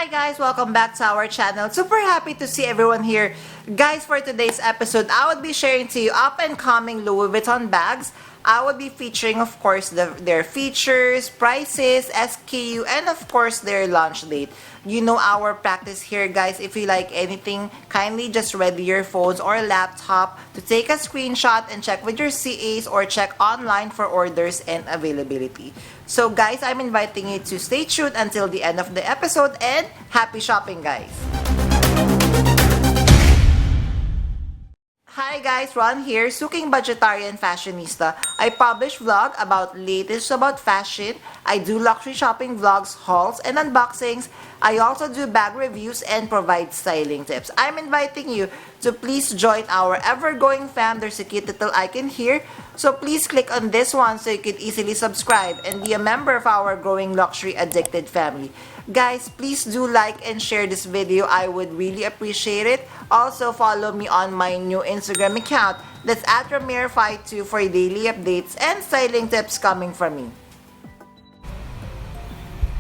Hi guys, welcome back to our channel. Super happy to see everyone here. Guys, for today's episode, I would be sharing to you up-and-coming Louis Vuitton bags. I would be featuring, of course, their features, prices, SKU, and of course, their launch date. You know our practice here, guys. If you like anything, kindly just ready your phones or laptop to take a screenshot and check with your CAs or check online for orders and availability. So guys, I'm inviting you to stay tuned until the end of the episode and happy shopping, guys! Hi guys, Ron here, Suking Budgetarian Fashionista. I publish vlog about latest about fashion. I do luxury shopping vlogs, hauls, and unboxings. I also do bag reviews and provide styling tips. I'm inviting you to please join our ever-growing fam. There's a cute little icon here. So please click on this one so you can easily subscribe and be a member of our growing luxury addicted family. Guys, please do like and share this video. I would really appreciate it. Also, follow me on my new Instagram account. That's at Ramir52 for daily updates and styling tips coming from me.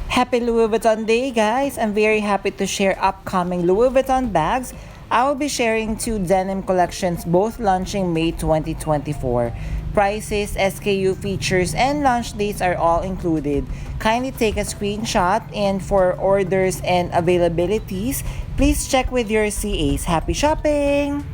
Happy Louis Vuitton Day, guys! I'm very happy to share upcoming Louis Vuitton bags. I will be sharing two denim collections, both launching May 2024. Prices, SKU features, and launch dates are all included. Kindly take a screenshot, and for orders and availabilities, please check with your CAs. Happy shopping!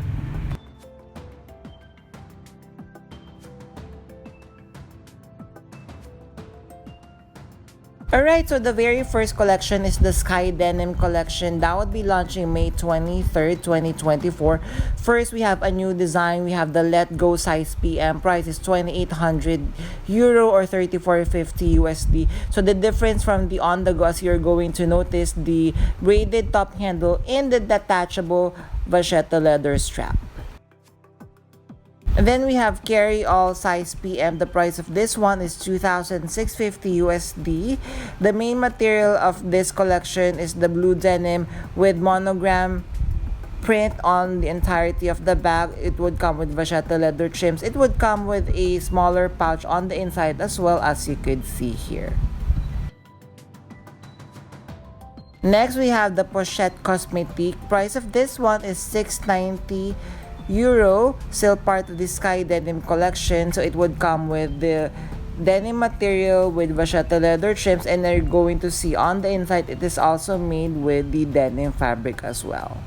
Alright, so the very first collection is the Sky Denim Collection. That would be launching May 23rd, 2024. First, we have a new design. We have the Let Go size PM. Price is 2,800 euro or 34.50 USD. So the difference from the on the go, as you're going to notice, the braided top handle and the detachable vachetta leather strap. And then we have Carry All size PM. The price of this one is 2,650 USD. The main material of this collection is the blue denim with monogram print on the entirety of the bag. It would come with vachetta leather trims. It would come with a smaller pouch on the inside as well, as you could see here. Next, we have the Pochette Cosmetique. Price of this one is 690 euro, still part of the Sky Denim Collection. So it would come with the denim material with vachetta leather trims, and you're going to see on the inside it is also made with the denim fabric as well.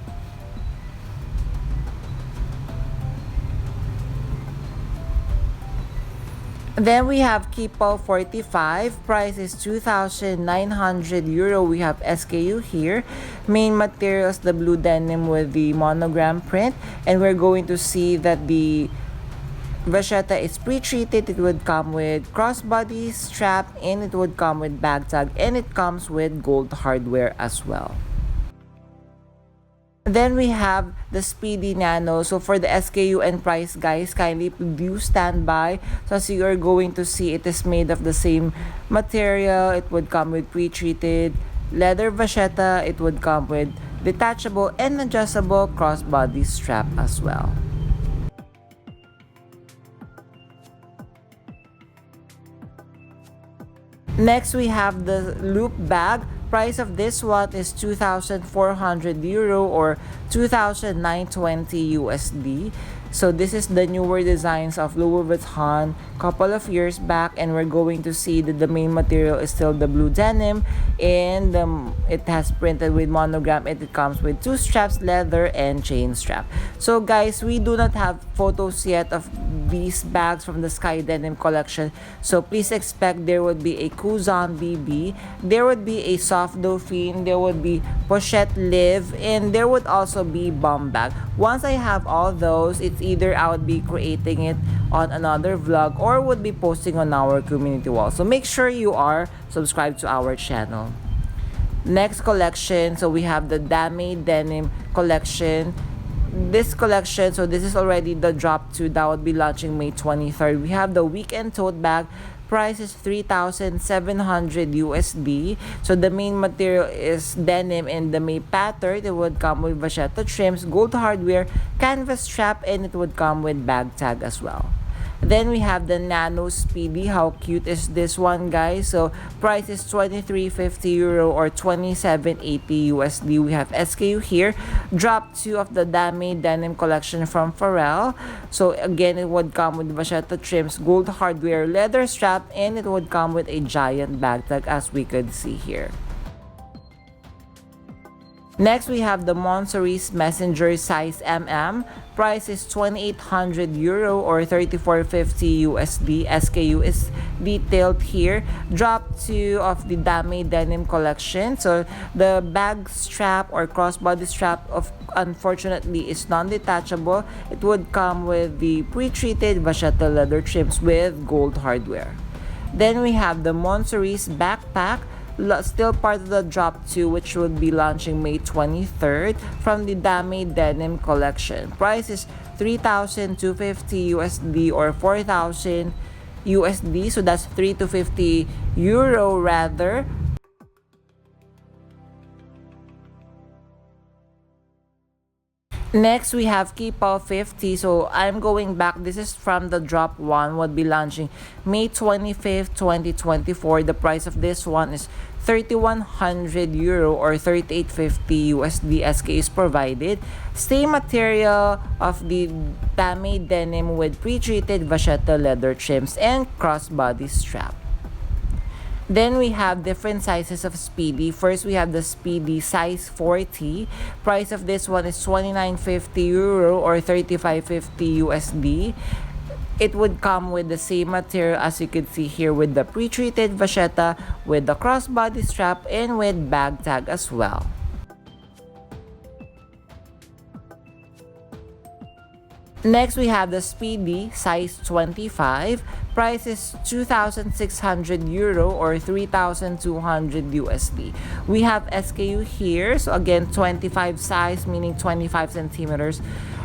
Then we have Keepall 45. Price is 2,900 euro. We have SKU here. Main materials, the blue denim with the monogram print. And we're going to see that the vachetta is pre-treated. It would come with crossbody strap, and it would come with bag tag, and it comes with gold hardware as well. Then we have the Speedy Nano. So for the SKU and price, guys, kindly do stand by. So as you are going to see, it is made of the same material. It would come with pre-treated leather vachetta. It would come with detachable and adjustable crossbody strap as well. Next, we have the loop bag. Price of this one is 2,400 euro or 2,920 USD. So this is the newer designs of Louis Vuitton couple of years back, and we're going to see that the main material is still the blue denim, and it has printed with monogram, and it comes with two straps, leather and chain strap. So guys, we do not have photos yet of these bags from the Sky Denim Collection, so please expect there would be a Kuzan BB, there would be a soft Dauphine, there would be Pochette Live, and there would also be bomb bag. Once I have all those, it's either I would be creating it on another vlog or would be posting on our community wall. So make sure you are subscribed to our channel. Next collection, so we have the Dami Denim Collection. This collection, so this is already the drop 2 that would be launching May 23rd. We have the weekend tote bag. Price is 3,700 USD. So the main material is denim and the main pattern. It would come with vachetta trims, gold hardware, canvas strap, and it would come with bag tag as well. Then we have the Nano Speedy. How cute is this one, guys? So price is 2350 euro or 2780 USD. We have SKU here. Drop 2 of the Dami Denim Collection from Pharrell. So again, it would come with vachetta trims, gold hardware, leather strap, and it would come with a giant bag tag as we could see here. Next, we have the Moncerise Messenger size MM. Price is 2800 euro or 3450 USD. SKU is detailed here. Drop 2 of the Dami Denim Collection. So the bag strap or crossbody strap unfortunately is non-detachable. It would come with the pre-treated vachetta leather trims with gold hardware. Then we have the Moncerise backpack. Still part of the drop 2, which would be launching May 23rd from the Dami Denim Collection. Price is 3,250 USD or 4,000 USD, so that's 3 to 50 euro rather. Next, we have Keepall 50. So I'm going back. This is from the drop 1. Would be launching May 25th, 2024. The price of this one is 3,100 euro or 3850 USD. SK is provided. Same material of the Dami denim with pre-treated vachetta leather trims and crossbody strap. Then we have different sizes of Speedy. First, we have the Speedy size 40. Price of this one is 2950 euro or 3550 USD. It would come with the same material as you can see here with the pre-treated vachetta, with the crossbody strap, and with bag tag as well. Next, we have the Speedy size 25. Price is 2,600 euro or 3,200 USD. We have SKU here. So again, 25 size, meaning 25 centimeters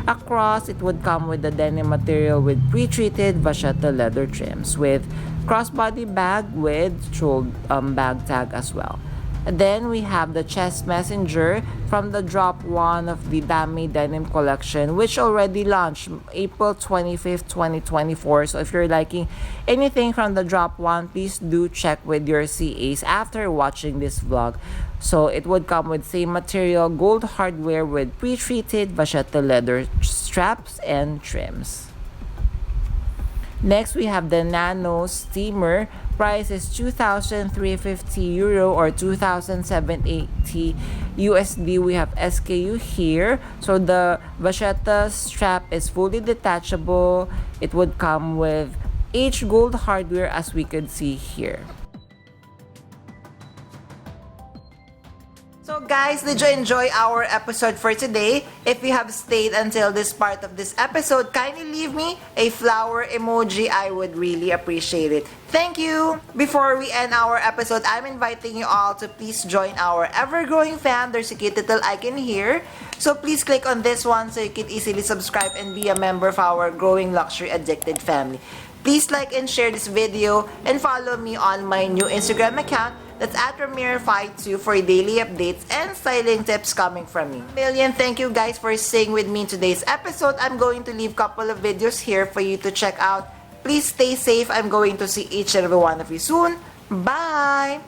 across. It would come with the denim material with pre-treated vachetta leather trims with crossbody bag with trolled bag tag as well. And then we have the Chest Messenger from the drop 1 of the Dami Denim Collection, which already launched April 25th, 2024. So if you're liking anything from the drop 1, please do check with your CAs after watching this vlog. So it would come with same material, gold hardware with pre-treated vachetta leather straps and trims. Next, we have the Nano Steamer. Price is 2,350 euro or 2,780 USD. We have SKU here. So the vachetta strap is fully detachable. It would come with H gold hardware as we could see here. So guys, did you enjoy our episode for today? If you have stayed until this part of this episode, kindly leave me a flower emoji. I would really appreciate it. Thank you! Before we end our episode, I'm inviting you all to please join our ever-growing fam. There's a cute little icon here. So please click on this one so you can easily subscribe and be a member of our growing luxury addicted family. Please like and share this video and follow me on my new Instagram account. That's at Ramir52 for daily updates and styling tips coming from me. Thank you guys for staying with me in today's episode. I'm going to leave a couple of videos here for you to check out. Please stay safe. I'm going to see each and every one of you soon. Bye!